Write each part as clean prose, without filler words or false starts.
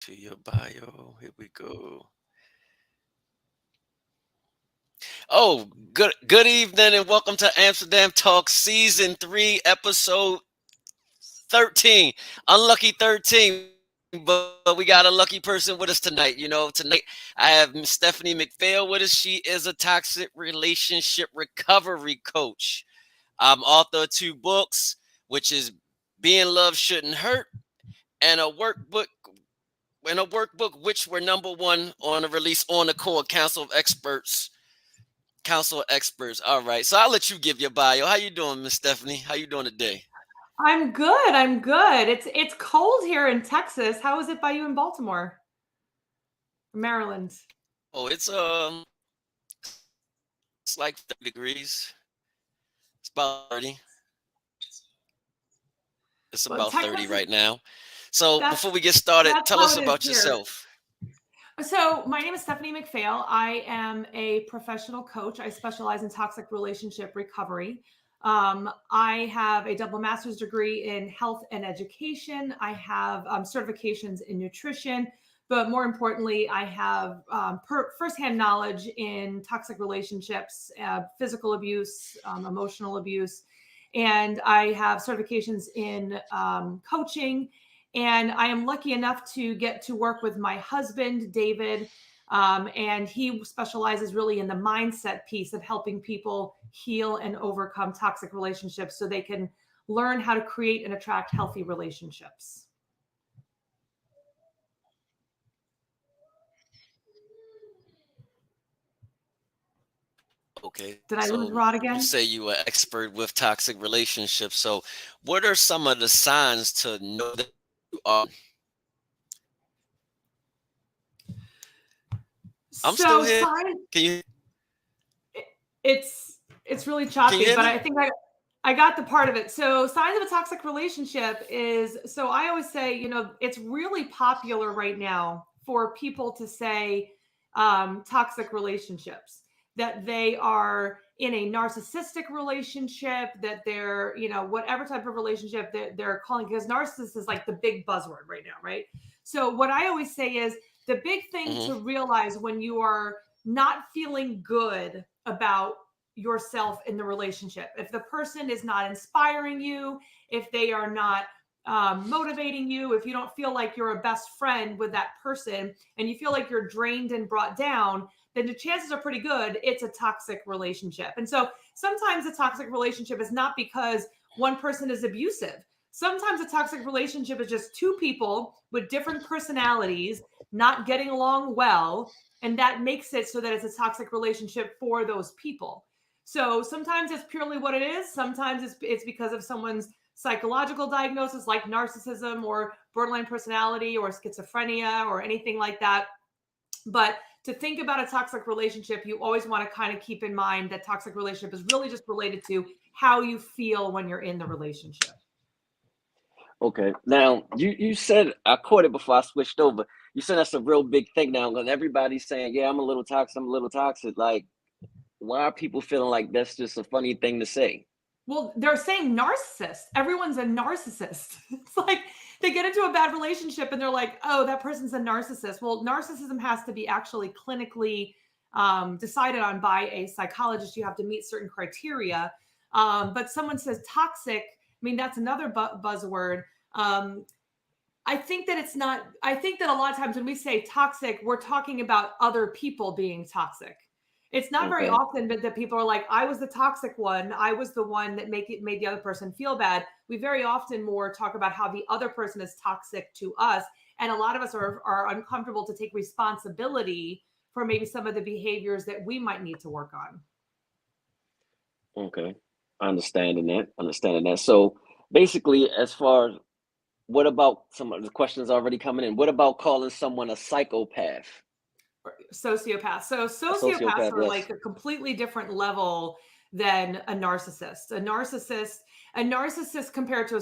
To your bio. Here we go. Oh, good evening and welcome to Amsterdam Talk Season 3, Episode 13. Unlucky 13, but we got a lucky person with us tonight. Tonight I have Miss Stephanie McPhail with us. She is a toxic relationship recovery coach. I'm author of two books, which is Being Love Shouldn't Hurt and a workbook which were number one on the release on the core Council of Experts. Council of Experts. All right. So I'll let you give your bio. How you doing, Miss Stephanie? How you doing today? I'm good. I'm good. It's cold here in Texas. How is it by you in Baltimore, Maryland? Oh, it's like 30 degrees. It's about 30. It's Well, about 30 Texas, right now. So that's before we get started, that's tell how us it is about here. yourself. So my name is Stephanie McPhail. I am a professional coach. I specialize in toxic relationship recovery. I have a double master's degree in health and education. I have certifications in nutrition, but more importantly, I have firsthand knowledge in toxic relationships, physical abuse, emotional abuse, and I have certifications in coaching. And I am lucky enough to get to work with my husband, David. And he specializes really in the mindset piece of helping people heal and overcome toxic relationships so they can learn how to create and attract healthy relationships. Okay. Did I lose So Rod you again? say you are expert with toxic relationships. So what are some of the signs to know that you are? I'm still So here. sign Can you it's really can you choppy, hear but me? I got the part of it. So signs of a toxic relationship is, so I always say, it's really popular right now for people to say toxic relationships, that they are in a narcissistic relationship, that they're, whatever type of relationship that they're calling, because narcissist is like the big buzzword right now, right? So what I always say is the big thing Hmm. to realize when you are not feeling good about yourself in the relationship. If the person is not inspiring you, if they are not motivating you, if you don't feel like you're a best friend with that person and you feel like you're drained and brought down, then the chances are pretty good it's a toxic relationship. And so sometimes a toxic relationship is not because one person is abusive. Sometimes a toxic relationship is just two people with different personalities not getting along well. And that makes it so that it's a toxic relationship for those people. So sometimes it's purely what it is. Sometimes it's because of someone's psychological diagnosis, like narcissism or borderline personality or schizophrenia or anything like that. But to think about a toxic relationship, you always want to kind of keep in mind that toxic relationship is really just related to how you feel when you're in the relationship. Okay. Now you said I caught it before I switched over. You said that's a real big thing now, because everybody's saying, "Yeah, I'm a little toxic. I'm a little toxic." Like, why are people feeling like that's just a funny thing to say? Well, they're saying narcissist. Everyone's a narcissist. It's like they get into a bad relationship and they're like, oh, that person's a narcissist. Well, narcissism has to be actually clinically decided on by a psychologist. You have to meet certain criteria. But someone says toxic. I mean, that's another buzzword. Um, I think that it's not, I think that a lot of times when we say toxic, we're talking about other people being toxic. It's not very Okay. often that people are like, I was the toxic one. I was the one that made the other person feel bad. We very often more talk about how the other person is toxic to us. And a lot of us are uncomfortable to take responsibility for maybe some of the behaviors that we might need to work on. Okay. Understanding that. Understanding that. So basically, as far as what about some of the questions already coming in? What about calling someone a psychopath? Sociopath. So A sociopaths sociopath, are yes. like a completely different level than a narcissist. A narcissist compared to a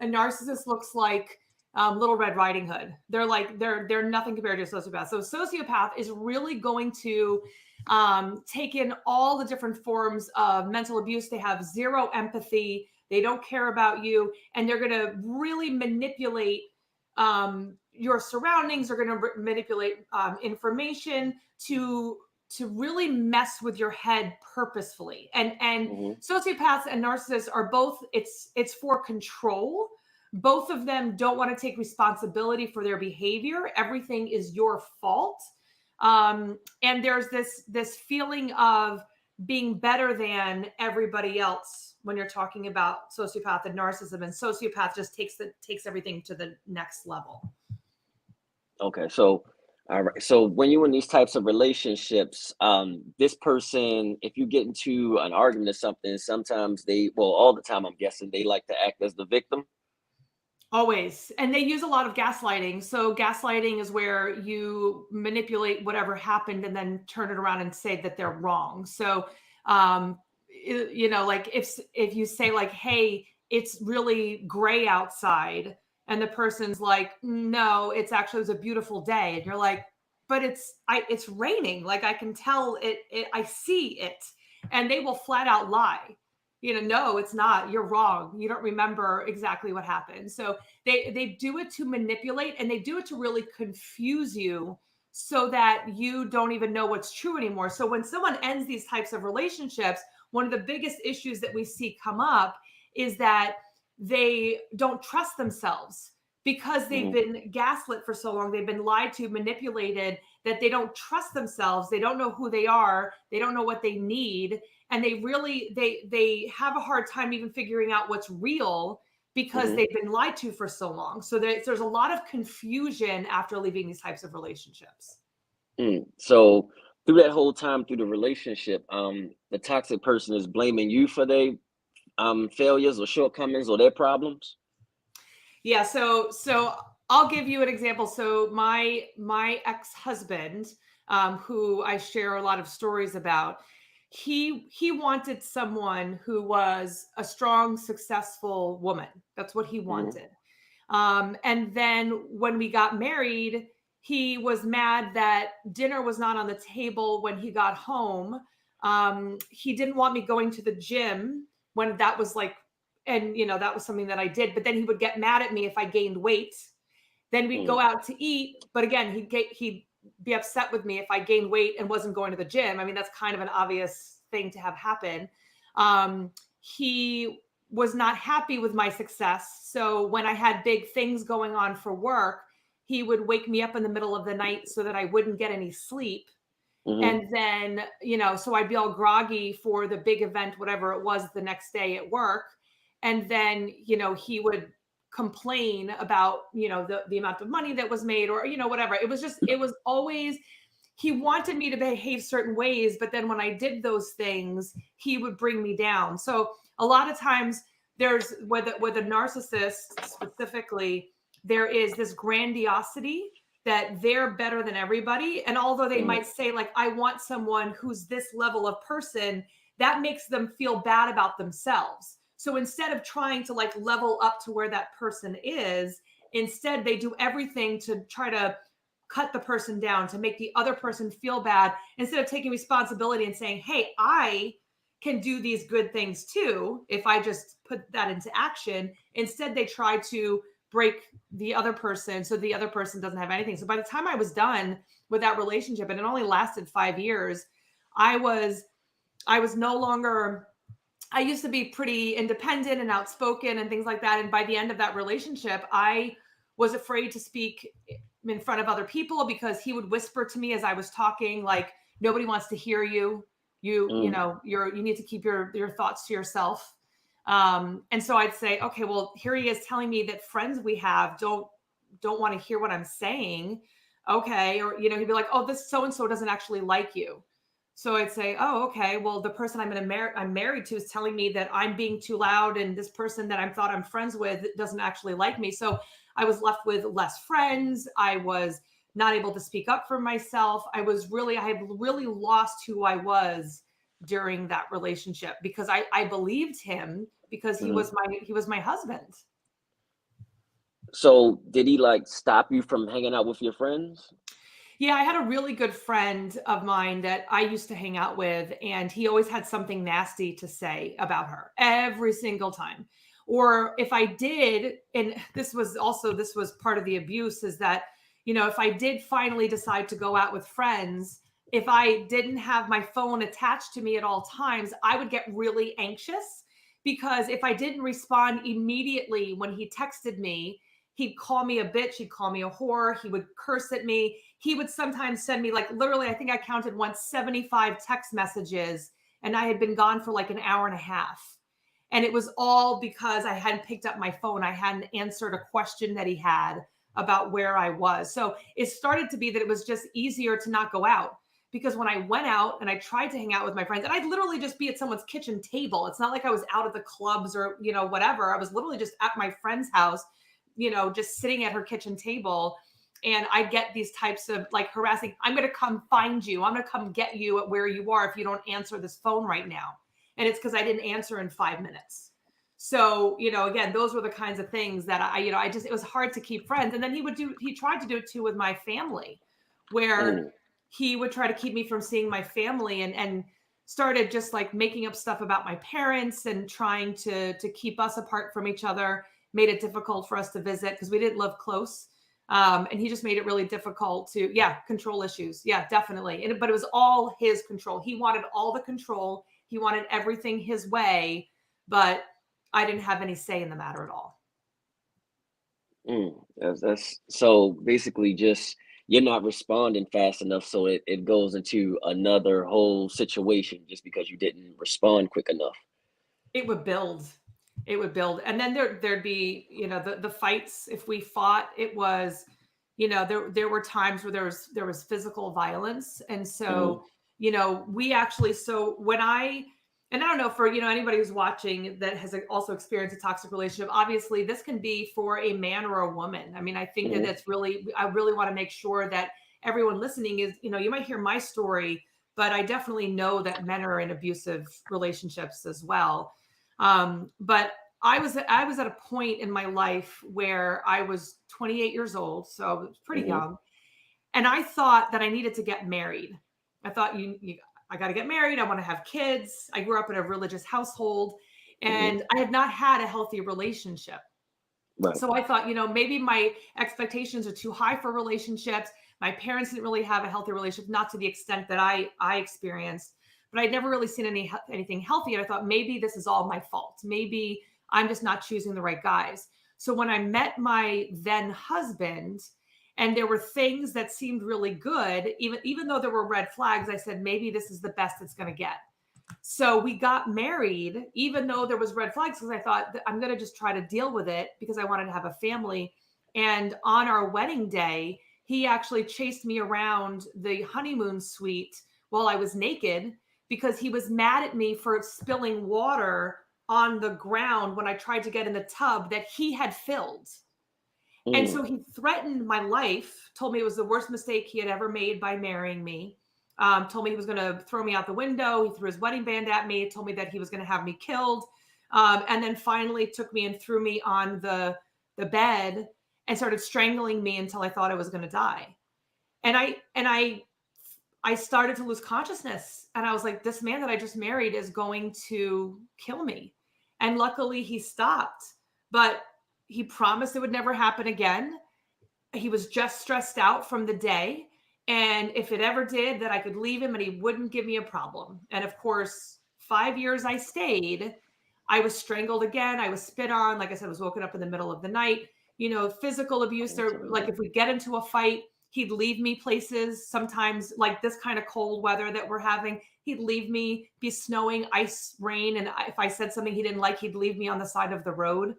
narcissist looks like Little Red Riding Hood. They're nothing compared to a sociopath. So a sociopath is really going to take in all the different forms of mental abuse. They have zero empathy. They don't care about you, and they're going to really manipulate your surroundings are going to manipulate information to really mess with your head purposefully. And Mm-hmm. sociopaths and narcissists are both, it's for control. Both of them don't want to take responsibility for their behavior. Everything is your fault. And there's this feeling of being better than everybody else when you're talking about sociopath and narcissism. And sociopath just takes everything to the next level. Okay, so all right. So when you're in these types of relationships, this person, if you get into an argument or something, sometimes well, all the time, I'm guessing they like to act as the victim. Always. And they use a lot of gaslighting. So gaslighting is where you manipulate whatever happened and then turn it around and say that they're wrong. So, like if you say like, hey, it's really gray outside, and the person's like, no, it was a beautiful day. And you're like, but it's raining. Like I can tell I see it. And they will flat out lie. No, it's not. You're wrong. You don't remember exactly what happened. So they do it to manipulate, and they do it to really confuse you so that you don't even know what's true anymore. So when someone ends these types of relationships, one of the biggest issues that we see come up is that they don't trust themselves because they've been gaslit for so long. They've been lied to, manipulated, that they don't trust themselves. They don't know who they are. They don't know what they need. And they have a hard time even figuring out what's real because they've been lied to for so long. So there's a lot of confusion after leaving these types of relationships. So through that whole time, through the relationship, the toxic person is blaming you for their failures or shortcomings or their problems. Yeah. So I'll give you an example. So my ex-husband, who I share a lot of stories about, he wanted someone who was a strong, successful woman. That's what he wanted. And then when we got married, he was mad that dinner was not on the table when he got home. He didn't want me going to the gym when that was like, and that was something that I did. But then he would get mad at me if I gained weight. Then we'd go out to eat. But again, he'd be upset with me if I gained weight and wasn't going to the gym. I mean, that's kind of an obvious thing to have happen. He was not happy with my success. So when I had big things going on for work, he would wake me up in the middle of the night so that I wouldn't get any sleep. And then, so I'd be all groggy for the big event, whatever it was, the next day at work. And then, he would complain about, the amount of money that was made or, whatever. It was always, he wanted me to behave certain ways. But then when I did those things, he would bring me down. So a lot of times there's with a narcissist specifically, there is this grandiosity that they're better than everybody. And although they might say like, I want someone who's this level of person, that makes them feel bad about themselves. So instead of trying to like level up to where that person is, instead they do everything to try to cut the person down, to make the other person feel bad, instead of taking responsibility and saying, hey, I can do these good things too if I just put that into action. Instead, they try to break the other person so the other person doesn't have anything. So by the time I was done with that relationship, and it only lasted 5 years, I was no longer, I used to be pretty independent and outspoken and things like that. And by the end of that relationship, I was afraid to speak in front of other people because he would whisper to me as I was talking, like, nobody wants to hear you. You need to keep your thoughts to yourself. And so I'd say, okay, well, here he is telling me that friends we have don't want to hear what I'm saying. Okay. Or, he'd be like, oh, this so-and-so doesn't actually like you. So I'd say, oh, okay, well, the person I'm married to is telling me that I'm being too loud, and this person that I thought I'm friends with doesn't actually like me. So I was left with less friends. I was not able to speak up for myself. I had really lost who I was during that relationship because I believed him because he was my husband. So did he like stop you from hanging out with your friends? Yeah, I had a really good friend of mine that I used to hang out with, and he always had something nasty to say about her every single time. Or if I did, and this was part of the abuse, is that, if I did finally decide to go out with friends, if I didn't have my phone attached to me at all times, I would get really anxious, because if I didn't respond immediately when he texted me, he'd call me a bitch, he'd call me a whore, he would curse at me. He would sometimes send me, like, literally, I think I counted once, 75 text messages, and I had been gone for like an hour and a half. And it was all because I hadn't picked up my phone. I hadn't answered a question that he had about where I was. So it started to be that it was just easier to not go out, because when I went out and I tried to hang out with my friends, and I'd literally just be at someone's kitchen table. It's not like I was out at the clubs or, whatever. I was literally just at my friend's house, just sitting at her kitchen table. And I get these types of, like, harassing. I'm going to come find you. I'm going to come get you at where you are if you don't answer this phone right now. And it's because I didn't answer in 5 minutes. So, again, those were the kinds of things that it was hard to keep friends. And then he tried to do it too with my family, where he would try to keep me from seeing my family, and started just like making up stuff about my parents and trying to keep us apart from each other, made it difficult for us to visit because we didn't live close. And he just made it really difficult to, control issues. Yeah, definitely. But it was all his control. He wanted all the control. He wanted everything his way, but I didn't have any say in the matter at all. That's so basically just you're not responding fast enough, so it goes into another whole situation just because you didn't respond quick enough. It would build. And then there'd be, the fights. If we fought, it was, there were times where there was physical violence. And so, we actually, so when and I don't know, for, anybody who's watching that has also experienced a toxic relationship, obviously this can be for a man or a woman. I mean, I think that I really want to make sure that everyone listening is, you might hear my story, but I definitely know that men are in abusive relationships as well. But I was at a point in my life where I was 28 years old, so I was pretty young, and I thought that I needed to get married. I thought I got to get married. I want to have kids. I grew up in a religious household, and I had not had a healthy relationship. Right. So I thought, maybe my expectations are too high for relationships. My parents didn't really have a healthy relationship, not to the extent that I experienced, but I'd never really seen anything healthy. And I thought, maybe this is all my fault. Maybe I'm just not choosing the right guys. So when I met my then husband, and there were things that seemed really good, even though there were red flags, I said, maybe this is the best it's going to get. So we got married, even though there was red flags, because I thought I'm going to just try to deal with it because I wanted to have a family. And on our wedding day, he actually chased me around the honeymoon suite while I was naked, because he was mad at me for spilling water on the ground when I tried to get in the tub that he had filled. And so he threatened my life, told me it was the worst mistake he had ever made by marrying me, told me he was going to throw me out the window. He threw his wedding band at me, told me that he was going to have me killed. And then finally took me and threw me on the bed and started strangling me until I thought I was going to die. And I started to lose consciousness. And I was like, this man that I just married is going to kill me. And luckily he stopped, but he promised it would never happen again. He was just stressed out from the day. And if it ever did, that I could leave him and he wouldn't give me a problem. And of course, 5 years I stayed. I was strangled again. I was spit on. Like I said, I was woken up in the middle of the night. Physical abuse, or like if we get into a fight, he'd leave me places. Sometimes, like this kind of cold weather that we're having, he'd leave me, be snowing, ice, rain. And if I said something he didn't like, he'd leave me on the side of the road.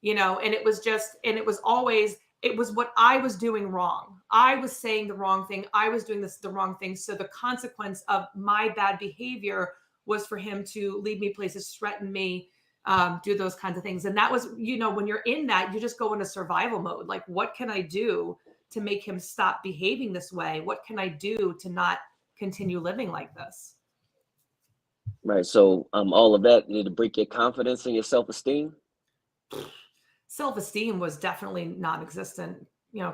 And it was always, it was what I was doing wrong. I was saying the wrong thing. I was doing the wrong thing. So the consequence of my bad behavior was for him to lead me places, threaten me, do those kinds of things. And that was, when you're in that, you just go into survival mode. Like, what can I do to make him stop behaving this way? What can I do to not continue living like this? Right. So all of that need to break your confidence and your self-esteem. Self-esteem was definitely non-existent.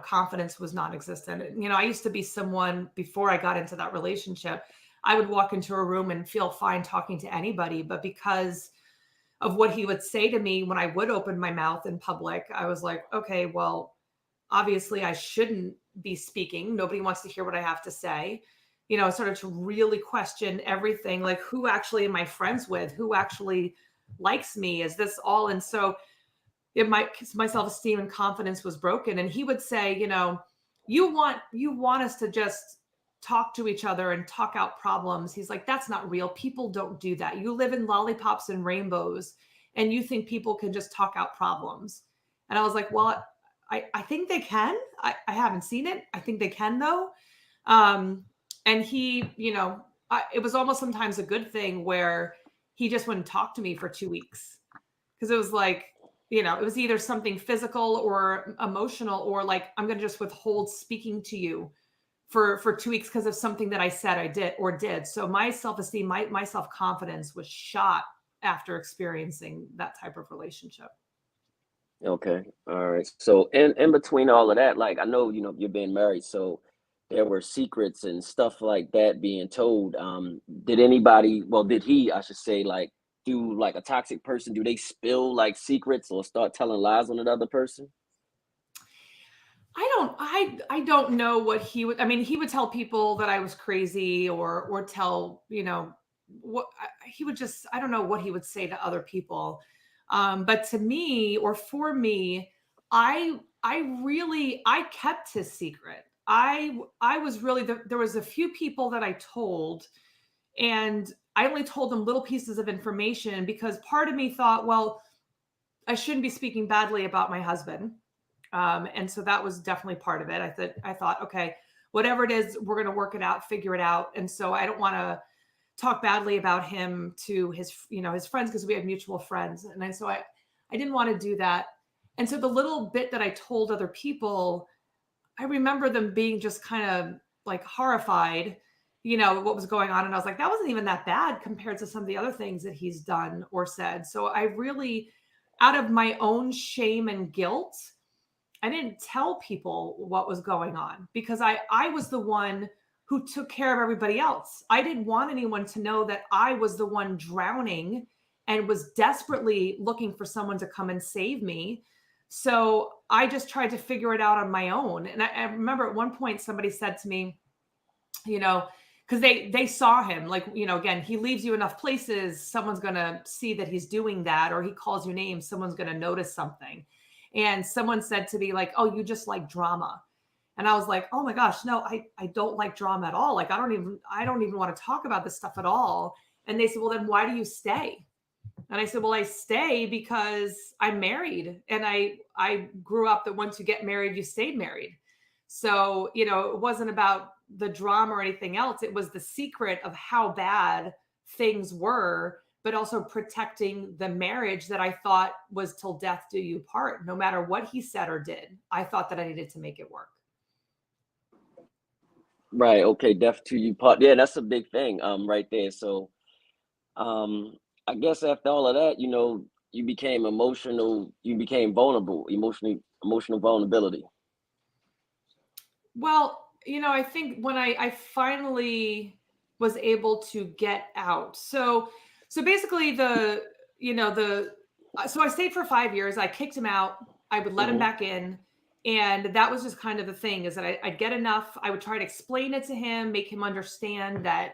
Confidence was non-existent. I used to be someone, before I got into that relationship, I would walk into a room and feel fine talking to anybody. But because of what he would say to me when I would open my mouth in public, I was like, okay, well, obviously I shouldn't be speaking. Nobody wants to hear what I have to say. I started to really question everything, like who actually am I friends with? Who actually likes me? Is this all? And so my self-esteem and confidence was broken. And he would say, you want us to just talk to each other and talk out problems. He's like, that's not real. People don't do that. You live in lollipops and rainbows, and you think people can just talk out problems. And I was like, well, I think they can. I haven't seen it. I think they can though. And he, it was almost sometimes a good thing where he just wouldn't talk to me for 2 weeks, because it was like, it was either something physical or emotional, or like, I'm going to just withhold speaking to you for 2 weeks because of something that I said I did. So my self-esteem, my self-confidence was shot after experiencing that type of relationship. Okay. All right. So in between all of that, like I know, you're being married, so there were secrets and stuff like that being told. Did anybody, well, did he, I should say, like, do like a toxic person, do they spill like secrets or start telling lies on another person? I don't know what he would. I mean, he would tell people that I was crazy, or tell, what he would just, I don't know what he would say to other people. But to me, or for me, I kept his secret. I was really there was a few people that I told, and I only told them little pieces of information because part of me thought, well, I shouldn't be speaking badly about my husband. And so that was definitely part of it. I thought, okay, whatever it is, we're going to work it out, figure it out. And so I don't want to talk badly about him to his friends, because we had mutual friends. And so I didn't want to do that. And so the little bit that I told other people, I remember them being just kind of like horrified, what was going on. And I was like, that wasn't even that bad compared to some of the other things that he's done or said. So I really, out of my own shame and guilt, I didn't tell people what was going on, because I was the one who took care of everybody else. I didn't want anyone to know that I was the one drowning and was desperately looking for someone to come and save me. So I just tried to figure it out on my own. And I remember at one point somebody said to me, because they saw him, like, again, he leaves you enough places, someone's going to see that he's doing that, or he calls you names, someone's going to notice something. And someone said to me, like, oh, you just like drama. And I was like, oh my gosh, no, I don't like drama at all. Like, I don't even want to talk about this stuff at all. And they said, well, then why do you stay? And I said, well, I stay because I'm married, and I grew up that once you get married, you stayed married. So, it wasn't about the drama or anything else. It was the secret of how bad things were, but also protecting the marriage that I thought was till death do you part. No matter what he said or did, I thought that I needed to make it work. Right. Okay. Death to you part. Yeah, that's a big thing. Right there. So, I guess after all of that, you became emotional. You became vulnerable. Emotional vulnerability. Well, I think when I finally was able to get out. So basically so I stayed for 5 years. I kicked him out. I would let him Mm-hmm. back in. And that was just kind of the thing, is that I'd get enough. I would try to explain it to him, make him understand that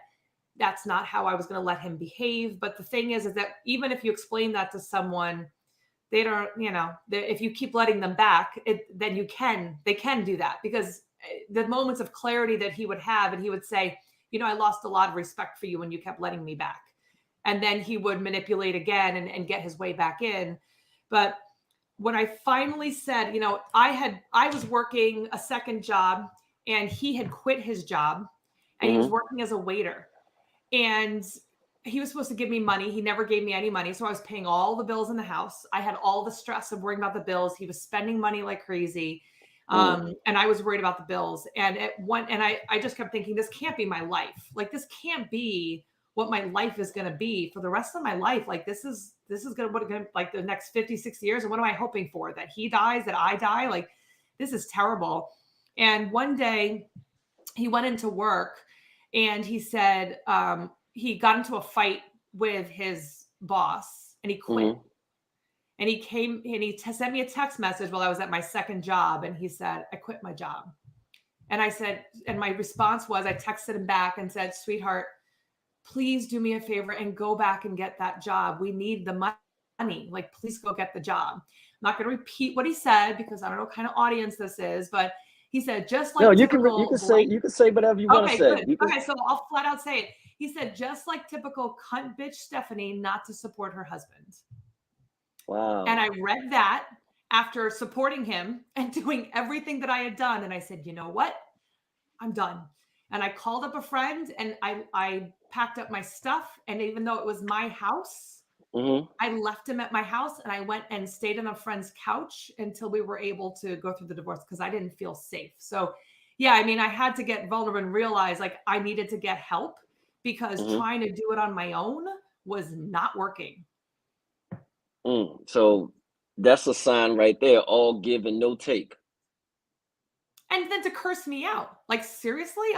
that's not how I was going to let him behave. But the thing is that even if you explain that to someone, they don't, if you keep letting them back, then they can do that, because the moments of clarity that he would have, and he would say, I lost a lot of respect for you when you kept letting me back. And then he would manipulate again and get his way back in. But when I finally said, I was working a second job, and he had quit his job, and he was Mm-hmm. working as a waiter, and he was supposed to give me money. He never gave me any money. So I was paying all the bills in the house. I had all the stress of worrying about the bills. He was spending money like crazy. Mm. And I was worried about the bills. And I just kept thinking, this can't be my life. Like, this can't be what my life is going to be for the rest of my life. Like, this is going to, like, the next 50, 60 years. And what am I hoping for? That he dies, that I die? Like, this is terrible. And one day he went into work, and he said, he got into a fight with his boss, and he quit. Mm-hmm. And he came and he sent me a text message while I was at my second job. And he said, I quit my job. And I said, and my response was, I texted him back and said, sweetheart, please do me a favor and go back and get that job. We need the money. Like, please go get the job. I'm not going to repeat what he said because I don't know what kind of audience this is, but he said, just No, like typical you can say whatever you want to okay, say. good. Okay, so I'll flat out say it. He said, just like typical cunt bitch Stephanie, not to support her husband. Wow. And I read that after supporting him and doing everything that I had done. And I said, you know what? I'm done. And I called up a friend and I packed up my stuff. And even though it was my house, Mm-hmm. I left him at my house and I went and stayed on a friend's couch until we were able to go through the divorce because I didn't feel safe. So, yeah, I mean, I had to get vulnerable and realize like I needed to get help because Mm-hmm. trying to do it on my own was not working. So that's a sign right there. All give and no take. And then to curse me out, like seriously,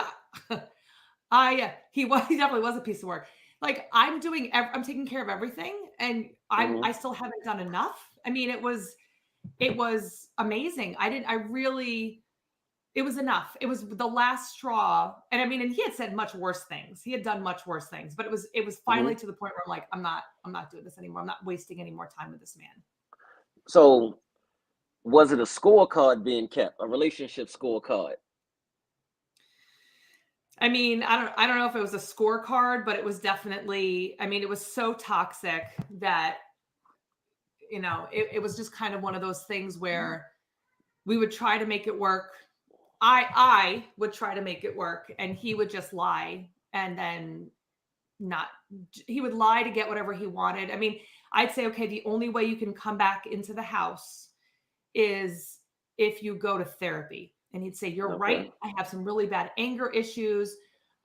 he definitely was a piece of work. Like I'm taking care of everything, and Mm-hmm. I still haven't done enough. I mean, it was amazing. It was enough. It was the last straw. And I mean, and he had said much worse things. He had done much worse things, but it was finally Mm-hmm. to the point where I'm like, I'm not doing this anymore. I'm not wasting any more time with this man. So was it a scorecard being kept, a relationship scorecard? I mean, I don't know if it was a scorecard, but it was definitely, I mean, it was so toxic that, it was just kind of one of those things where we would try to make it work. I would try to make it work and he would just lie and then he would lie to get whatever he wanted. I mean, I'd say, okay, the only way you can come back into the house is if you go to therapy. And he'd say, you're right. I have some really bad anger issues.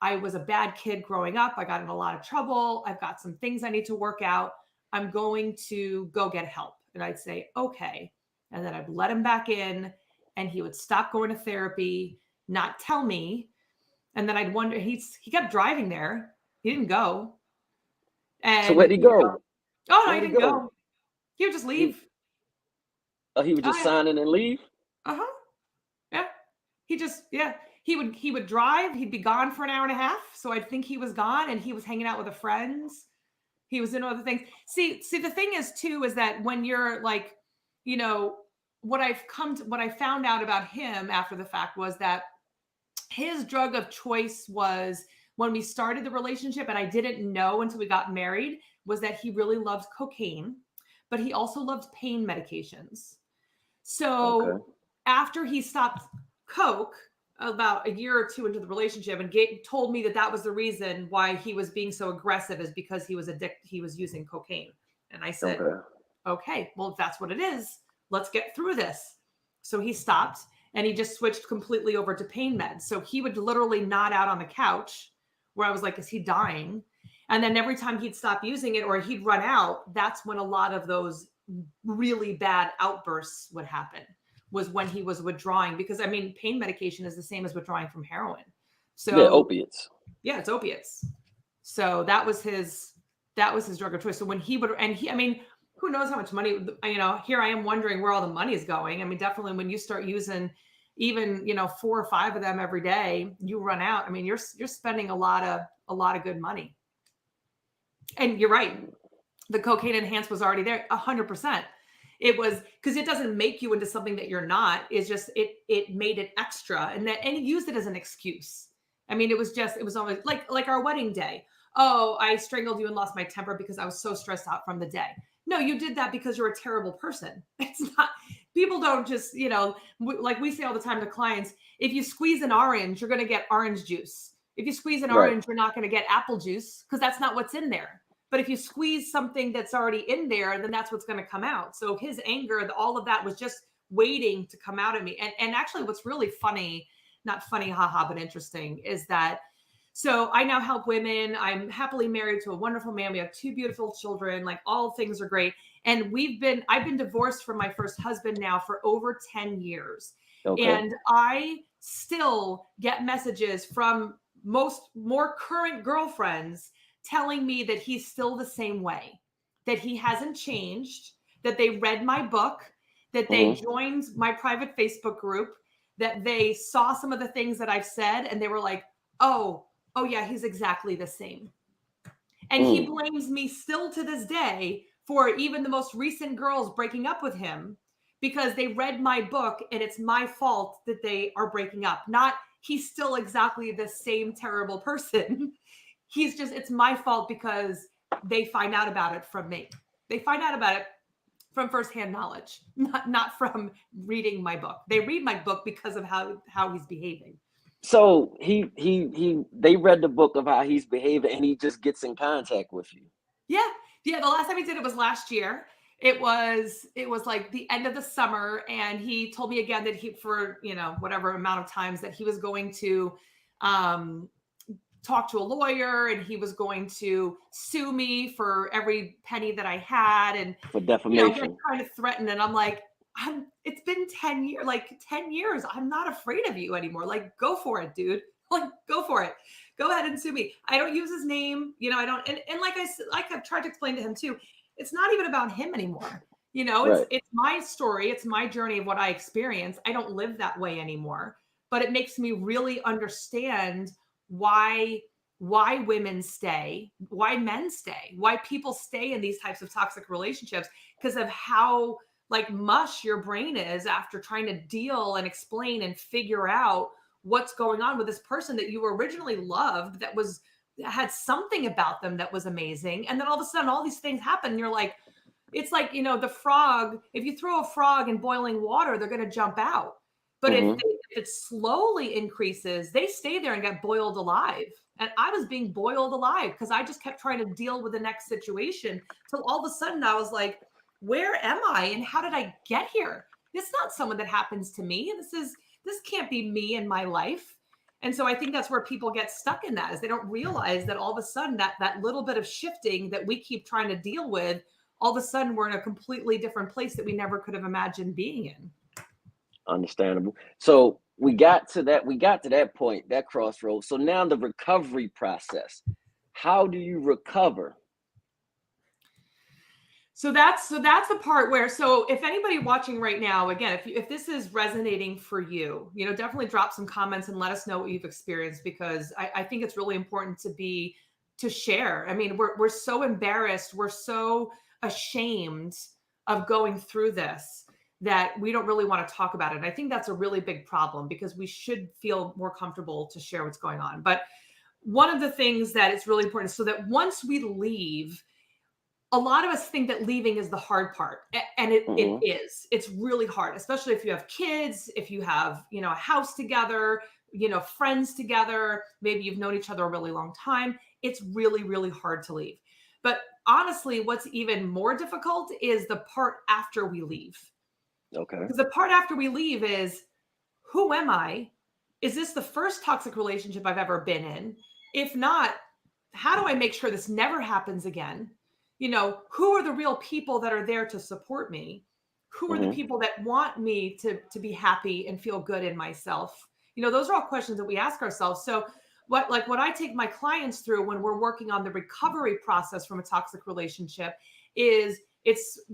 I was a bad kid growing up. I got in a lot of trouble. I've got some things I need to work out. I'm going to go get help. And I'd say, okay. And then I'd let him back in and he would stop going to therapy, not tell me. And then I'd wonder, he kept driving there. He didn't go. So And, where'd he go? oh, no, he Where'd he didn't go? go. He would just leave. He would Oh, just yeah. sign in and leave? Uh-huh. Yeah. He would drive. He'd be gone for an hour and a half. So I'd think he was gone and he was hanging out with the friends. He was doing other things. See, the thing is too, is that when you're like, what I found out about him after the fact was that his drug of choice was when we started the relationship, and I didn't know until we got married, was that he really loved cocaine, but he also loved pain medications. So after he stopped coke about a year or two into the relationship and told me that was the reason why he was being so aggressive is because he was using cocaine. And I said, okay, well, if that's what it is, let's get through this. So he stopped and he just switched completely over to pain meds. So he would literally nod out on the couch where I was like, is he dying? And then every time he'd stop using it or he'd run out, that's when a lot of those really bad outbursts would happen, was when he was withdrawing. Because I mean, pain medication is the same as withdrawing from heroin. So yeah, opiates. Yeah, it's opiates. So that was his drug of choice. So when he would, I mean, who knows how much money, here I am wondering where all the money is going. I mean, definitely when you start using even, 4 or 5 of them every day, you run out. I mean, you're spending a lot of good money. And you're right. The cocaine enhanced was already there 100%. It was because it doesn't make you into something that you're not. It's just, it made it extra and he used it as an excuse. I mean, it was always like our wedding day. Oh, I strangled you and lost my temper because I was so stressed out from the day. No, you did that because you're a terrible person. It's not, people don't just, like we say all the time to clients, if you squeeze an orange, you're going to get orange juice. If you squeeze an orange, you're not going to get apple juice because that's not what's in there. But if you squeeze something that's already in there, then that's what's going to come out. So his anger, all of that was just waiting to come out of me. And actually what's really funny, not funny, haha, but interesting is that, so I now help women. I'm happily married to a wonderful man. We have 2 beautiful children, like all things are great. And I've been divorced from my first husband now for over 10 years. And I still get messages from more current girlfriends telling me that he's still the same way, that he hasn't changed, that they read my book, that they Mm-hmm. joined my private Facebook group, that they saw some of the things that I've said and they were like, oh yeah, he's exactly the same. And he Mm. blames me still to this day for even the most recent girls breaking up with him because they read my book and it's my fault that they are breaking up. Not he's still exactly the same terrible person. He's just, it's my fault because they find out about it from me. They find out about it from firsthand knowledge, not from reading my book. They read my book because of how he's behaving. So they read the book of how he's behaving, and he just gets in contact with you. Yeah. Yeah. The last time he did it was last year. It was like the end of the summer. And he told me again that he, for, whatever amount of times that he was going to, talk to a lawyer and he was going to sue me for every penny that I had. And, For again, defamation. trying to threaten. And I'm like, it's been 10 years, like 10 years. I'm not afraid of you anymore. Like, go for it, dude. Like, go for it. Go ahead and sue me. I don't use his name. I don't. And like I've tried to explain to him too, it's not even about him anymore. Right. It's my story. It's my journey of what I experienced. I don't live that way anymore, but it makes me really understand why women stay, why men stay, why people stay in these types of toxic relationships because of how like mush your brain is after trying to deal and explain and figure out what's going on with this person that you originally loved, that had something about them that was amazing. And then all of a sudden all these things happen and you're like, it's like, the frog, if you throw a frog in boiling water, they're going to jump out. But Mm-hmm. if it slowly increases, they stay there and get boiled alive. And I was being boiled alive because I just kept trying to deal with the next situation till all of a sudden I was like, where am I and how did I get here? It's not someone that happens to me. This can't be me in my life. And so I think that's where people get stuck in that, is they don't realize that all of a sudden that little bit of shifting that we keep trying to deal with, all of a sudden we're in a completely different place that we never could have imagined being in. Understandable. So we got to that point, that crossroads. So now the recovery process. How do you recover? So that's the part where, so if anybody watching right now, again, if this is resonating for you, definitely drop some comments and let us know what you've experienced, because I think it's really important to share. I mean, we're so embarrassed. We're so ashamed of going through this that we don't really want to talk about it. And I think that's a really big problem because we should feel more comfortable to share what's going on. But one of the things that is really important is so that once we leave, a lot of us think that leaving is the hard part. And it is. It's really hard, especially if you have kids, if you have, a house together, friends together, maybe you've known each other a really long time. It's really, really hard to leave. But honestly, what's even more difficult is the part after we leave. Okay. Because the part after we leave is, who am I? Is this the first toxic relationship I've ever been in? If not, how do I make sure this never happens again? Who are the real people that are there to support me? Who are the people that want me to be happy and feel good in myself? Those are all questions that we ask ourselves. So what I take my clients through when we're working on the recovery process from a toxic relationship is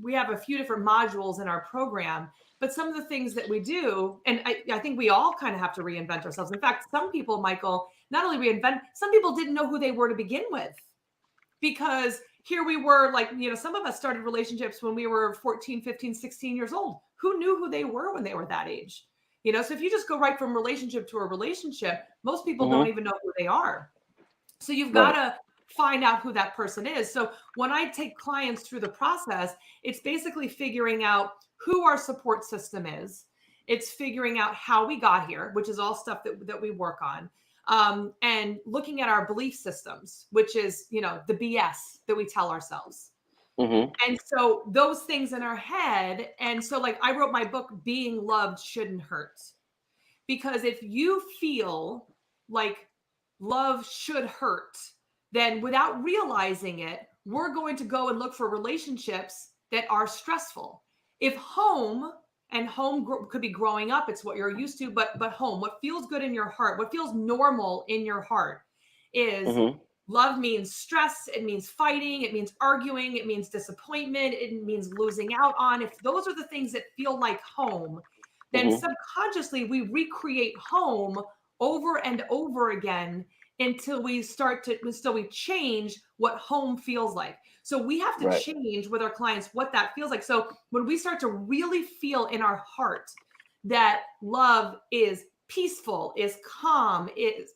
we have a few different modules in our program, but some of the things that we do, and I think we all kind of have to reinvent ourselves. In fact, some people, Michael, not only some people didn't know who they were to begin with, because here we were, like, some of us started relationships when we were 14, 15, 16 years old. Who knew who they were when they were that age? So if you just go right from relationship to a relationship, most people don't even know who they are. So you've got to find out who that person is. So when I take clients through the process, it's basically figuring out who our support system is. It's figuring out how we got here, which is all stuff that we work on. And looking at our belief systems, which is, the BS that we tell ourselves. And so those things in our head. And so, like, I wrote my book, Being Loved Shouldn't Hurt. Because if you feel like love should hurt, then without realizing it, we're going to go and look for relationships that are stressful. If home could be growing up, it's what you're used to, but home, what feels good in your heart, what feels normal in your heart is Love means stress, it means fighting, it means arguing, it means disappointment, it means losing out on. If those are the things that feel like home, then Mm-hmm. subconsciously we recreate home over and over again until we change what home feels like. So we have to Right. change with our clients what that feels like. So when we start to really feel in our heart that love is peaceful, is calm, is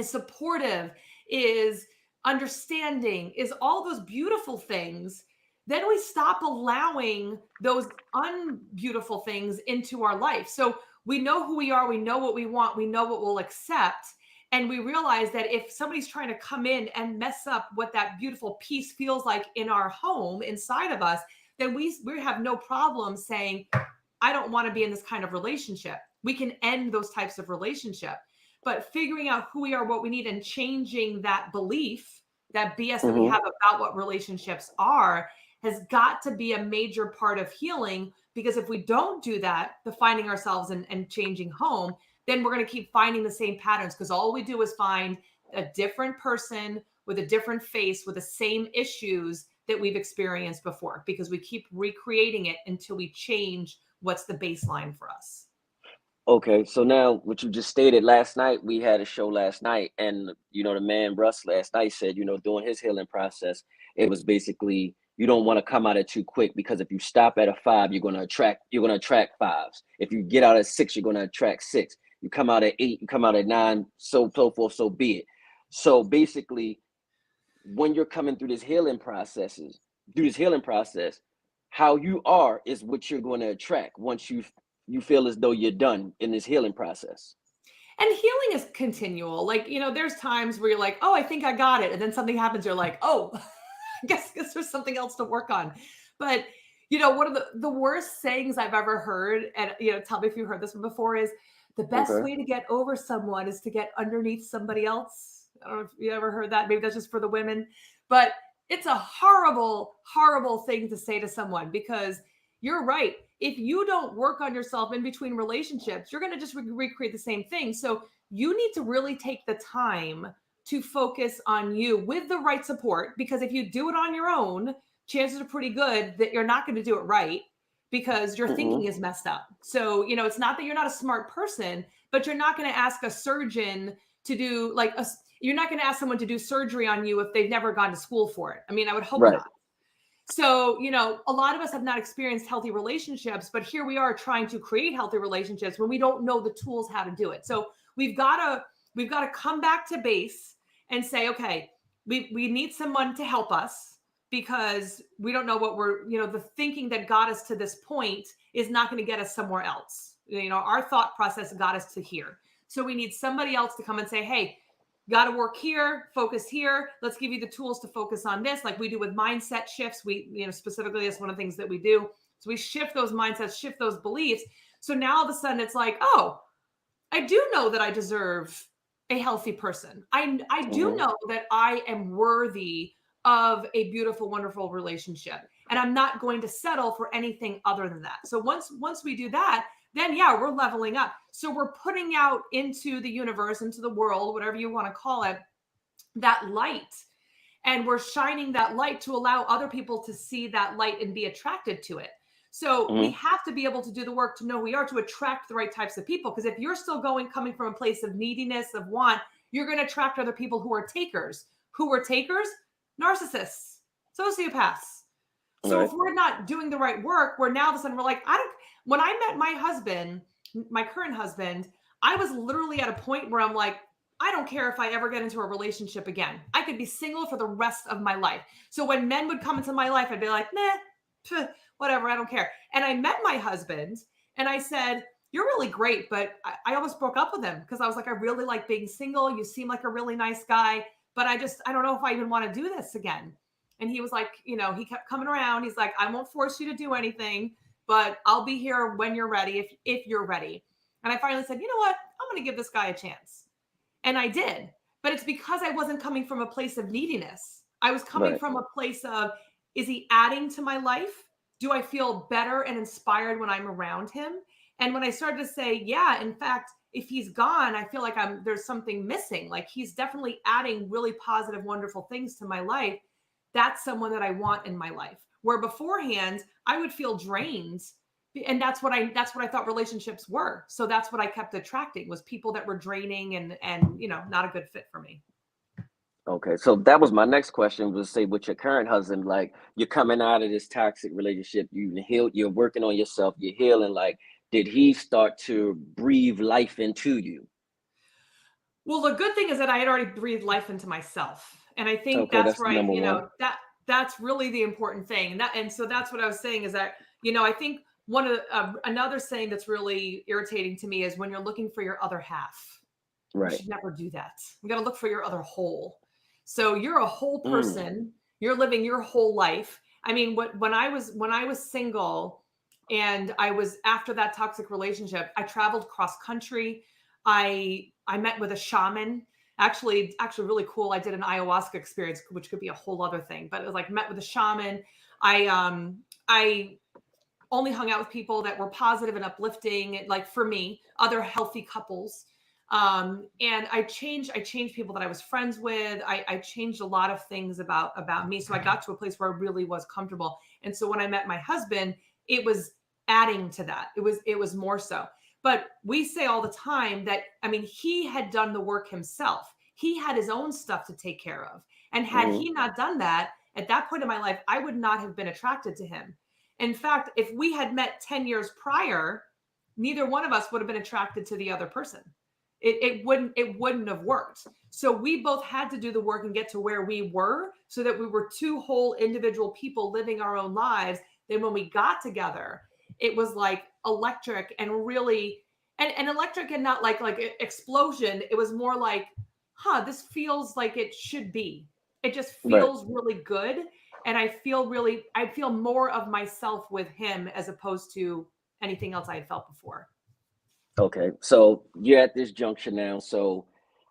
supportive, is understanding, is all those beautiful things, then we stop allowing those unbeautiful things into our life. So we know who we are, we know what we want, we know what we'll accept. And we realize that if somebody's trying to come in and mess up what that beautiful peace feels like in our home inside of us, then we have no problem saying, I don't want to be in this kind of relationship. We can end those types of relationship. But figuring out who we are, what we need, and changing that belief, that BS that we Mm-hmm. have about what relationships are, has got to be a major part of healing. Because if we don't do that, the finding ourselves and changing home, then we're going to keep finding the same patterns, because all we do is find a different person with a different face with the same issues that we've experienced before, because we keep recreating it until we change what's the baseline for us. Okay, so now what you just stated, last night we had a show last night, and the man Russ last night said, during his healing process, it was basically you don't want to come out at too quick, because if you stop at a 5, you're gonna attract 5s. If you get out at 6, you're gonna attract 6. You come out at 8, you come out at 9, so forth, so be it. So basically, when you're coming through this healing process, how you are is what you're going to attract once you feel as though you're done in this healing process. And healing is continual. Like, there's times where you're like, oh, I think I got it. And then something happens. You're like, oh, I guess there's something else to work on. But, one of the worst sayings I've ever heard, and, tell me if you've heard this one before, is the best Okay. way to get over someone is to get underneath somebody else. I don't know if you ever heard that. Maybe that's just for the women. But it's a horrible, horrible thing to say to someone, because you're right. If you don't work on yourself in between relationships, you're going to just recreate the same thing. So you need to really take the time to focus on you with the right support, because if you do it on your own, chances are pretty good that you're not going to do it right, because your thinking Mm-hmm. is messed up. So, it's not that you're not a smart person, but you're not going to ask a surgeon to do you're not going to ask someone to do surgery on you if they've never gone to school for it. I mean, I would hope Right. not. So, a lot of us have not experienced healthy relationships, but here we are trying to create healthy relationships when we don't know the tools how to do it. So we've got to come back to base and say, okay, we need someone to help us, because we don't know what the thinking that got us to this point is not going to get us somewhere else. Our thought process got us to here. So we need somebody else to come and say, hey, got to work here, focus here. Let's give you the tools to focus on this, like we do with mindset shifts. We, specifically, that's one of the things that we do. So we shift those mindsets, shift those beliefs. So now all of a sudden it's like, oh, I do know that I deserve a healthy person. I do Mm-hmm. know that I am worthy of a beautiful, wonderful relationship, and I'm not going to settle for anything other than that. So once we do that, then yeah, we're leveling up. So we're putting out into the universe, into the world, whatever you want to call it, that light. And we're shining that light to allow other people to see that light and be attracted to it. So we Mm-hmm. have to be able to do the work to know who we are, to attract the right types of people. Because if you're still coming from a place of neediness, of want, you're going to attract other people who are takers. Who are takers? Narcissists, sociopaths. So if Right. we're not doing the right work, we're now all of a sudden we're like, I don't. When I met my husband, my current husband, I was literally at a point where I'm like, I don't care if I ever get into a relationship again. I could be single for the rest of my life. So when men would come into my life, I'd be like, nah, whatever, I don't care. And I met my husband and I said, you're really great, but I almost broke up with him, because I was like, I really like being single. You seem like a really nice guy, but I don't know if I even want to do this again. And he was like, he kept coming around. He's like, I won't force you to do anything, but I'll be here when you're ready, if you're ready. And I finally said, you know what? I'm going to give this guy a chance. And I did. But it's because I wasn't coming from a place of neediness. I was coming Right. from a place of, is he adding to my life? Do I feel better and inspired when I'm around him? And when I started to say, yeah, in fact, if he's gone, I feel like there's something missing. Like he's definitely adding really positive, wonderful things to my life. That's someone that I want in my life. Where beforehand, I would feel drained. And that's what I thought relationships were. So that's what I kept attracting, was people that were draining and not a good fit for me. Okay, so that was my next question, was say with your current husband, like you're coming out of this toxic relationship, you healed, you're working on yourself, you're healing, like did he start to breathe life into you? Well, the good thing is that I had already breathed life into myself. And I think Okay, that's that's right, number one. that's really the important thing. And so that's what I was saying, is that, I think one of another saying that's really irritating to me is, when you're looking for your other half, you Right. should never do that. You got to look for your other whole. So you're a whole Mm, person. You're living your whole life. I mean, when I was single, and I was after that toxic relationship, I traveled cross country. I met with a shaman. Actually really cool. I did an ayahuasca experience, which could be a whole other thing, but it was like, met with a shaman. I only hung out with people that were positive and uplifting, like for me, other healthy couples. And I changed people that I was friends with. I changed a lot of things about me. So I got to a place where I really was comfortable. And so when I met my husband, it was adding to that. It was more so. But we say all the time that, I mean, he had done the work himself. He had his own stuff to take care of. And had mm, he not done that at that point in my life, I would not have been attracted to him. In fact, if we had met 10 years prior, neither one of us would have been attracted to the other person. It wouldn't have worked. So we both had to do the work and get to where we were, so that we were two whole individual people living our own lives. Then when we got together, it was like electric, and really, and electric, and not like explosion. It was more like, this feels like it should be. It just right. feels really good. And I feel more of myself with him, as opposed to anything else I had felt before. Okay, so you're at this junction now. So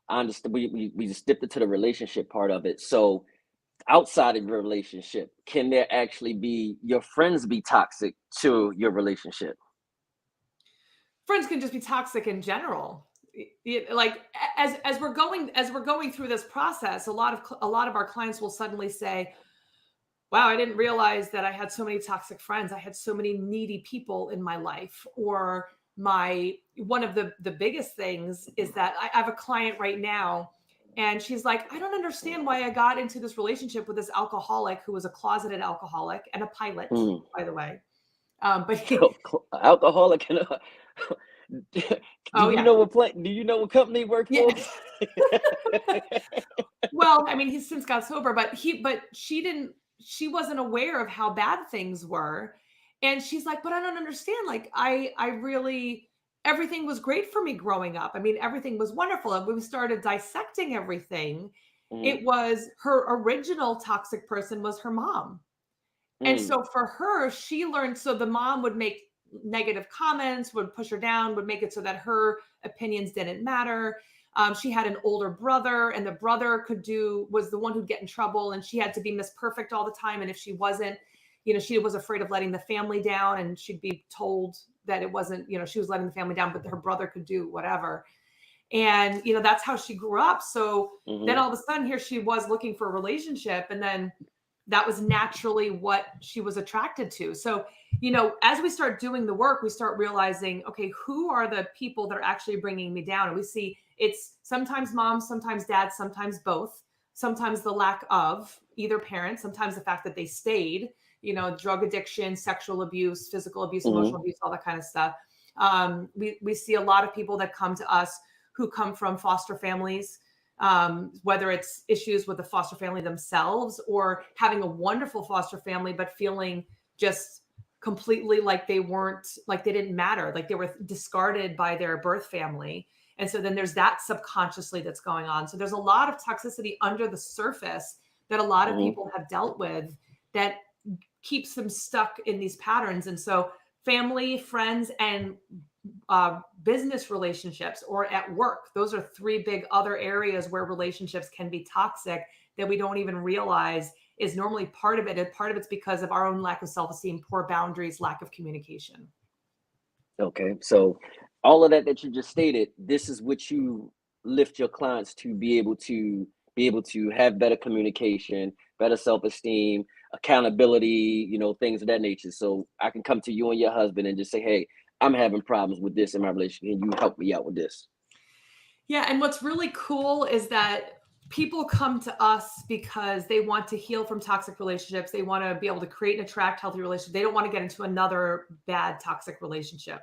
I understand we just dipped into the relationship part of it. So outside of your relationship, can there actually be your friends be toxic to your relationship? Friends can just be toxic in general. Like, as we're going through this process, a lot of our clients will suddenly say, wow, I didn't realize that I had so many toxic friends. I had so many needy people in my life. Or one of the biggest things is that I have a client right now, and she's like, I don't understand why I got into this relationship with this alcoholic, who was a closeted alcoholic and a pilot, Mm. by the way. But Alcoholic and do oh you yeah, know what do you know what company he worked yeah. for? Well, I mean, he's since got sober, but she wasn't aware of how bad things were. And she's like, but I don't understand. Like, I really, everything was great for me growing up. I mean, everything was wonderful. And when we started dissecting everything, Mhm, it was her original toxic person was her mom. And mm, so for her, she learned, so the mom would make negative comments, would push her down, would make it so that her opinions didn't matter. She had an older brother, and the brother was the one who'd get in trouble, and she had to be Miss Perfect all the time. And if she wasn't, she was afraid of letting the family down, and she'd be told that it wasn't, she was letting the family down, but her brother could do whatever. And, that's how she grew up. So then mhm, all of a sudden, here she was looking for a relationship, and then that was naturally what she was attracted to. So, as we start doing the work, we start realizing, okay, who are the people that are actually bringing me down? And we see it's sometimes moms, sometimes dads, sometimes both, sometimes the lack of either parent, sometimes the fact that they stayed, drug addiction, sexual abuse, physical abuse, mhm, emotional abuse, all that kind of stuff. We see a lot of people that come to us who come from foster families, whether it's issues with the foster family themselves, or having a wonderful foster family, but feeling just completely like they didn't matter, like they were discarded by their birth family. And so then there's that subconsciously that's going on. So there's a lot of toxicity under the surface that a lot of mhm, people have dealt with, that keeps them stuck in these patterns. And so family, friends, and business relationships, or at work, those are three big other areas where relationships can be toxic, that we don't even realize is normally part of it. And part of it's because of our own lack of self-esteem, poor boundaries, lack of communication. Okay. So all of that you just stated, this is what you lift your clients to be able to have better communication, better self-esteem, accountability, things of that nature. So I can come to you and your husband and just say, "Hey, I'm having problems with this in my relationship. Can you help me out with this?" Yeah, and what's really cool is that people come to us because they want to heal from toxic relationships. They want to be able to create and attract healthy relationships. They don't want to get into another bad toxic relationship.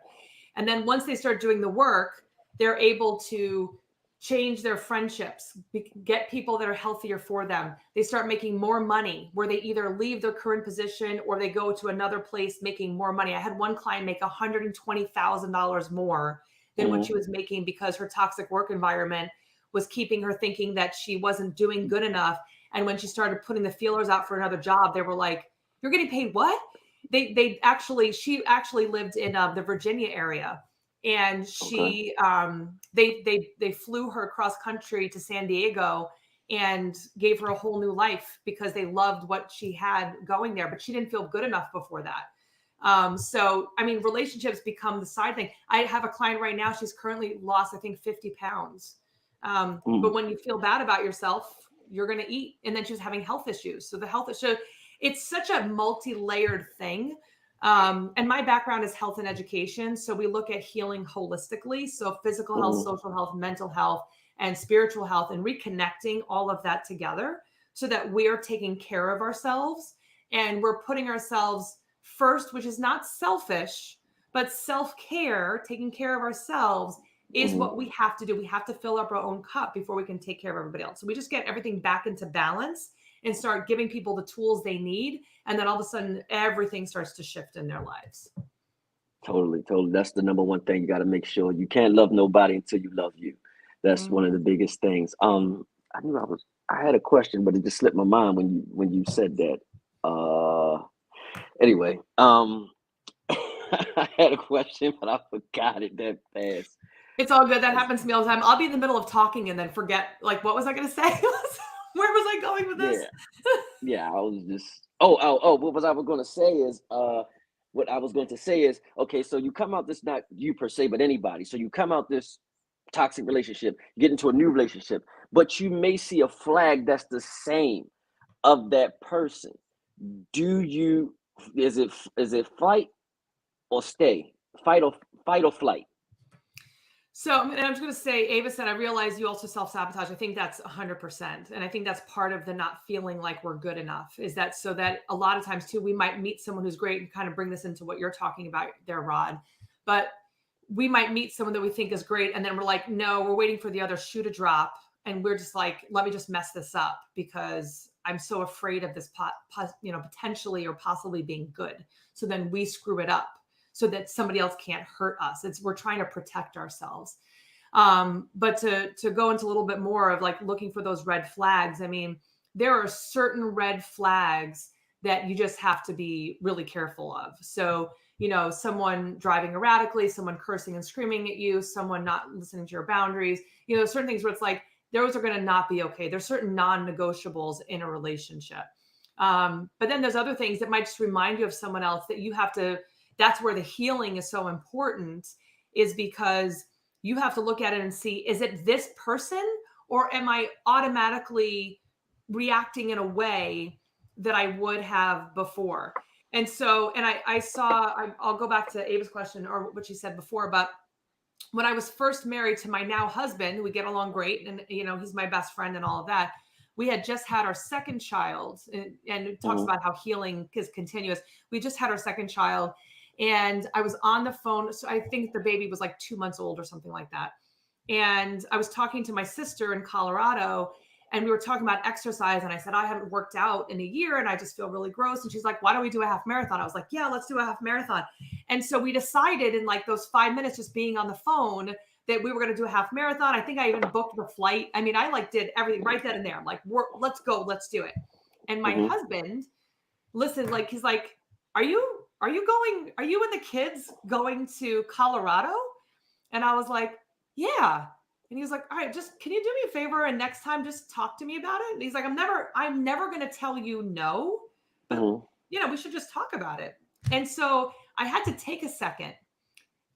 And then once they start doing the work, they're able to change their friendships, get people that are healthier for them. They start making more money where they either leave their current position or they go to another place making more money. I had one client make $120,000 more than what she Mm-hmm. was making because her toxic work environment was keeping her thinking that she wasn't doing good enough. And when she started putting the feelers out for another job, they were like, "You're getting paid what?" She actually lived in the Virginia area, and Okay. they flew her across country to San Diego and gave her a whole new life because they loved what she had going there, but she didn't feel good enough before that. So I mean, relationships become the side thing. I have a client right now, she's currently lost, I think, 50 pounds. But Mm. when you feel bad about yourself, you're going to eat. And then she was having health issues. So the health issue, it's such a multi-layered thing. And my background is health and education. So we look at healing holistically. So physical health, Mm-hmm. social health, mental health, and spiritual health, and reconnecting all of that together so that we're taking care of ourselves and we're putting ourselves first, which is not selfish, but self-care, taking care of ourselves is Mm-hmm. what we have to do. We have to fill up our own cup before we can take care of everybody else. So we just get everything back into balance and start giving people the tools they need. And then all of a sudden, everything starts to shift in their lives. Totally, totally. That's the number one thing. You got to make sure you can't love nobody until you love you. That's one of Mhm. the biggest things. I had a question, but it just slipped my mind when you said that. Anyway, I had a question, but I forgot it that fast. It's all good. That That's- happens to me all the time. I'll be in the middle of talking and then forget, like, what was I going to say? Where was I going with this? Yeah, yeah. I was just. Oh. What I was going to say is, okay. So you come out this, not you per se, but anybody. So you come out this toxic relationship, you get into a new relationship, but you may see a flag that's the same of that person. Do you is it fight or stay? Fight or flight? So, and I was going to say, Ava said, I realize you also self sabotage. I think that's 100%. And I think that's part of the not feeling like we're good enough is that so that a lot of times, too, we might meet someone who's great and kind of bring this into what you're talking about there, Rod. But we might meet someone that we think is great. And then we're like, no, we're waiting for the other shoe to drop. And we're just like, let me just mess this up because I'm so afraid of this potentially or possibly being good. So then we screw it up so that somebody else can't hurt us. We're trying to protect ourselves. But to go into a little bit more of like looking for those red flags, I mean, there are certain red flags that you just have to be really careful of. So, someone driving erratically, someone cursing and screaming at you, someone not listening to your boundaries, certain things where it's like, those are going to not be okay. There's certain non-negotiables in a relationship. But then there's other things that might just remind you of someone else that you have to, that's where the healing is so important, is because you have to look at it and see, is it this person or am I automatically reacting in a way that I would have before? And so, and I'll go back to Ava's question or what she said before, but when I was first married to my now husband, we get along great. And, he's my best friend and all of that. We had just had our second child, and it talks Mm-hmm. about how healing is continuous. We just had our second child, and I was on the phone. So I think the baby was like 2 months old or something like that. And I was talking to my sister in Colorado, and we were talking about exercise. And I said, I haven't worked out in a year and I just feel really gross. And she's like, why don't we do a half marathon? I was like, yeah, let's do a half marathon. And so we decided in like those 5 minutes just being on the phone that we were going to do a half marathon. I think I even booked the flight. I mean, I like did everything right then and there. I'm like, let's go, let's do it. And my Mm-hmm. husband listened, like, he's like, are you and the kids going to Colorado? And I was like, yeah. And he was like, all right, just can you do me a favor and next time just talk to me about it? And he's like, I'm never going to tell you no, but Mm-hmm. we should just talk about it. And so I had to take a second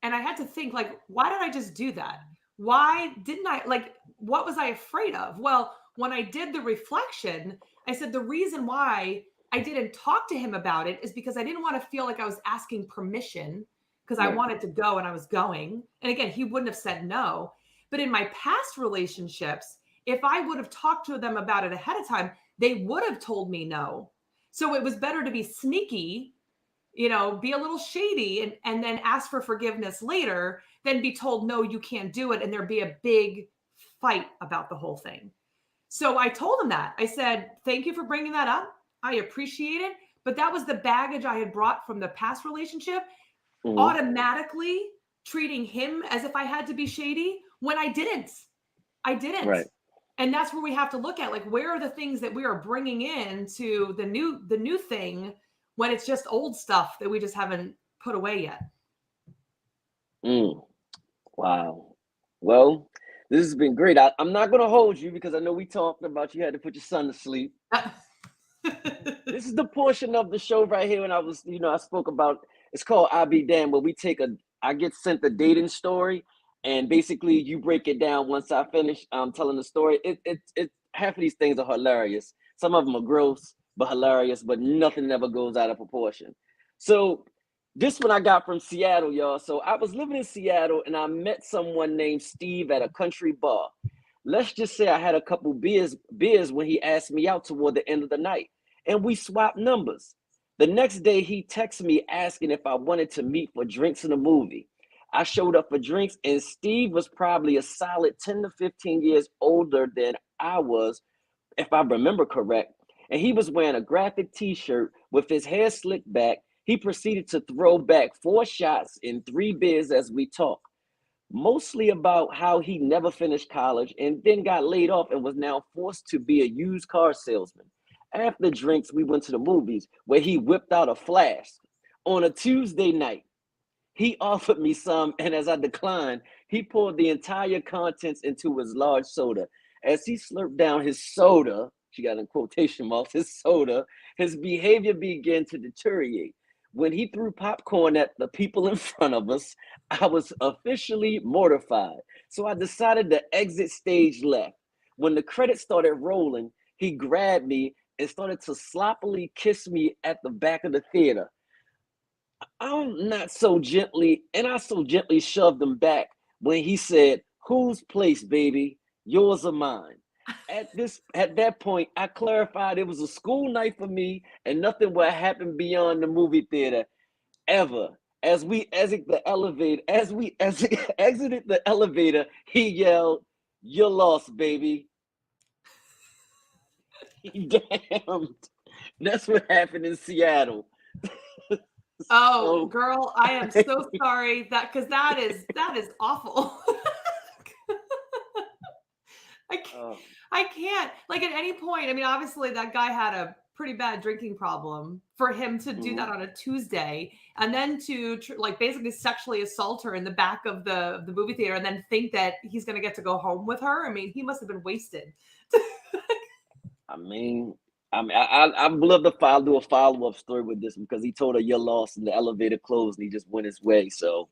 And I had to think, like, why did I just do that? Why didn't I, like, what was I afraid of? Well, when I did the reflection, I said the reason why I didn't talk to him about it is because I didn't want to feel like I was asking permission, because I Right. wanted to go and I was going. And again, he wouldn't have said no. But in my past relationships, if I would have talked to them about it ahead of time, they would have told me no. So it was better to be sneaky, be a little shady, and then ask for forgiveness later than be told, no, you can't do it. And there'd be a big fight about the whole thing. So I told him that. I said, thank you for bringing that up. I appreciate it. But that was the baggage I had brought from the past relationship, Mhm. automatically treating him as if I had to be shady when I didn't. I didn't. Right. And that's where we have to look at, like, where are the things that we are bringing into the new thing when it's just old stuff that we just haven't put away yet. Mm. Wow. Well, this has been great. I'm not going to hold you because I know we talked about you had to put your son to sleep. This is the portion of the show right here when I spoke about, it's called I Be Damned, where I get sent the dating story, and basically you break it down once I finish telling the story. Half of these things are hilarious. Some of them are gross, but hilarious, but nothing ever goes out of proportion. So this one I got from Seattle, y'all. So I was living in Seattle and I met someone named Steve at a country bar. Let's just say I had a couple beers when he asked me out toward the end of the night, and we swapped numbers. The next day, he texted me asking if I wanted to meet for drinks in a movie. I showed up for drinks, and Steve was probably a solid 10 to 15 years older than I was, if I remember correct. And he was wearing a graphic t-shirt with his hair slicked back. He proceeded to throw back 4 shots and 3 beers as we talked, mostly about how he never finished college and then got laid off and was now forced to be a used car salesman. After drinks, we went to the movies where he whipped out a flask. On a Tuesday night, he offered me some, and as I declined, he poured the entire contents into his large soda. As he slurped down his soda, she got in quotation marks, his soda, his behavior began to deteriorate. When he threw popcorn at the people in front of us, I was officially mortified. So I decided to exit stage left. When the credits started rolling, he grabbed me and started to sloppily kiss me at the back of the theater. I'm not so gently, and I so gently shoved him back when he said, "Whose place, baby? Yours or mine?" At that point, I clarified it was a school night for me, and nothing would happen beyond the movie theater ever. As we exited the elevator, he yelled, "You're lost, baby." Damn, that's what happened in Seattle. Oh, So, girl, I am so sorry because that is awful. I can't, um, I can't. Like, at any point, I mean, obviously that guy had a pretty bad drinking problem for him to do that mhm. on a Tuesday, and then to like basically sexually assault her in the back of the movie theater, and then think that he's going to get to go home with her. I mean, he must have been wasted. I mean, I would love to do a follow up story with this because he told her you're lost and the elevator closed and he just went his way. So,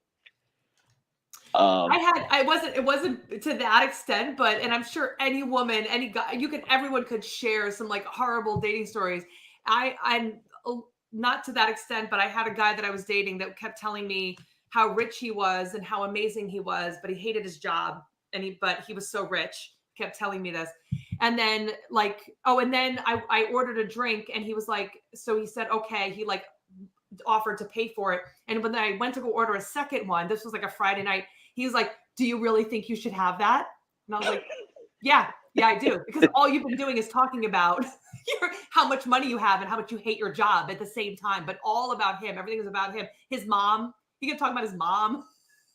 um, It wasn't to that extent, but, and I'm sure any woman, any guy, everyone could share some like horrible dating stories. I'm not to that extent, but I had a guy that I was dating that kept telling me how rich he was and how amazing he was, but he hated his job, but he was so rich. Kept telling me this. And then, like, oh, and then I ordered a drink and he was like, so he said, okay, he like offered to pay for it. And when I went to go order a second one, this was like a Friday night, he was like, do you really think you should have that? And I was like, yeah, I do. Because all you've been doing is talking about how much money you have and how much you hate your job at the same time, but all about him. Everything is about him. His mom, he kept talking about his mom.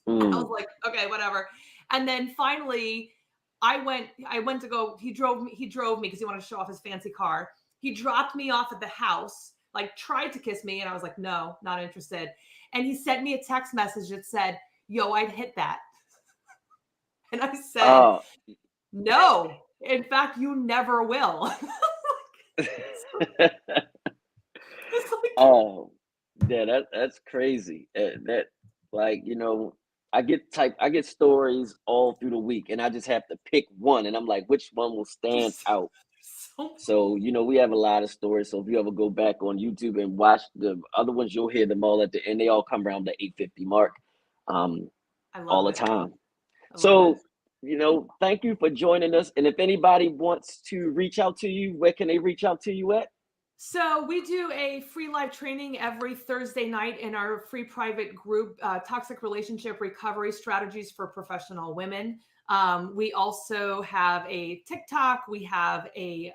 I was mm, like, okay, whatever. And then finally I went to go, he drove me because he wanted to show off his fancy car. He dropped me off at the house, like tried to kiss me. And I was like, no, not interested. And he sent me a text message that said, yo, I'd hit that. And I said, uh, no, in fact, you never will. It's like, oh, yeah, that's crazy. That, like, I get stories all through the week, and I just have to pick one, and I'm like, which one will stand out? So So, we have a lot of stories. So if you ever go back on YouTube and watch the other ones, you'll hear them all at the end. They all come around the 850 mark, um, I all love the it. time. I love it. So, thank you for joining us. And if anybody wants to reach out to you, where can they reach out to you at? So we do a free live training every Thursday night in our free private group, Toxic Relationship Recovery Strategies for Professional Women. We also have a TikTok. We have a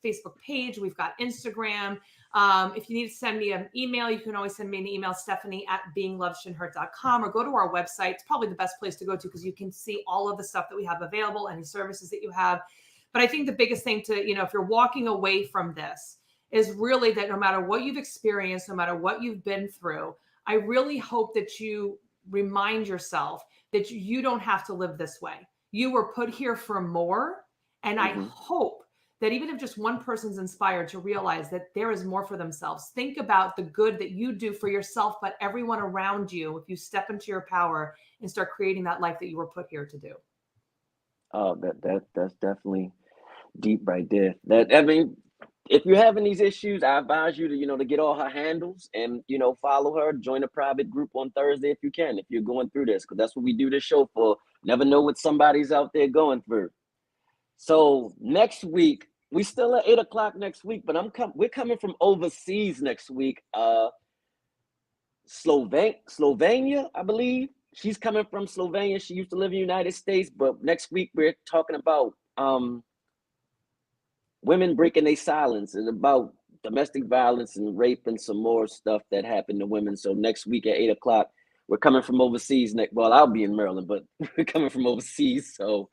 Facebook page. We've got Instagram. If you need to send me an email, you can always send me an email, Stephanie@beinglovedshouldn'thurt.com, or go to our website. It's probably the best place to go to because you can see all of the stuff that we have available, any services that you have. But I think the biggest thing to, if you're walking away from this, is really that no matter what you've experienced, no matter what you've been through, I really hope that you remind yourself that you don't have to live this way. You were put here for more. And I Hmm. hope that even if just one person's inspired to realize that there is more for themselves, think about the good that you do for yourself, but everyone around you, if you step into your power and start creating that life that you were put here to do. Oh, that's definitely deep right there. That I mean, if you're having these issues, I advise you to to get all her handles and follow her. Join a private group on Thursday if you can. If you're going through this, because that's what we do this show for. Never know what somebody's out there going through. So next week we still at 8 o'clock next week, but we're coming from overseas next week. Slovenia, I believe. She's coming from Slovenia. She used to live in the United States, but next week we're talking about women breaking their silence and about domestic violence and rape and some more stuff that happened to women. So next week at 8 o'clock, we're coming from overseas. Well, I'll be in Maryland, but we're coming from overseas. So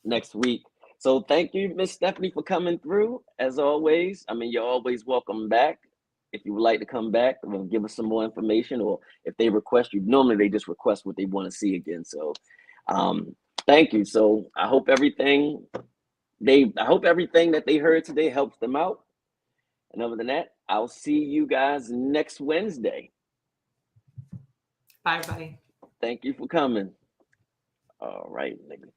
next week. So thank you, Miss Stephanie, for coming through. As always, I mean, you're always welcome back. If you would like to come back and give us some more information, or if they request you, normally they just request what they want to see again. So thank you. So I hope everything that they heard today helps them out. And other than that, I'll see you guys next Wednesday. Bye, everybody. Thank you for coming. All right, nigga.